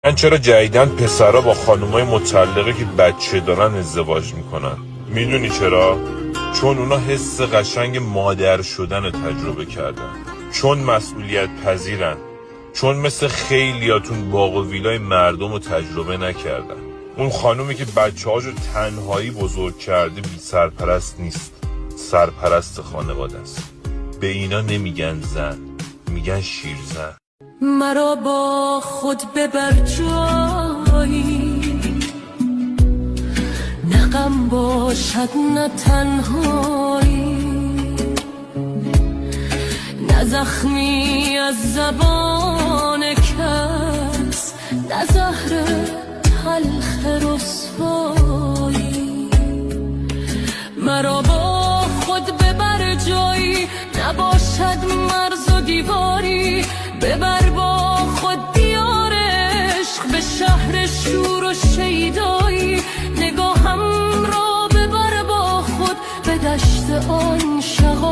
من چرا جدیدن پسرا با خانومای مطلقه که بچه دارن ازدواج میکنن؟ میدونی چرا؟ چون اونا حس قشنگ مادر شدن رو تجربه کردن، چون مسئولیت پذیرن، چون مثل خیلیاتون باغ و ویلای مردم رو تجربه نکردن. اون خانومی که بچه هاشو تنهایی بزرگ کرده بی سرپرست نیست، سرپرست خانواده است. به اینا نمیگن زن، میگن شیرزن. مرا با خود ببر جایی، نه غم باشد نه تنهایی، نه زخمی از زبان کس، نه زهر تلخ رسوایی. مرا با خود ببر جایی، نباشد مرز و دیواری، ببر با خود دیار عشق به شهر شور و شیدایی. نگاهم را ببر با خود به دشت آن شغال.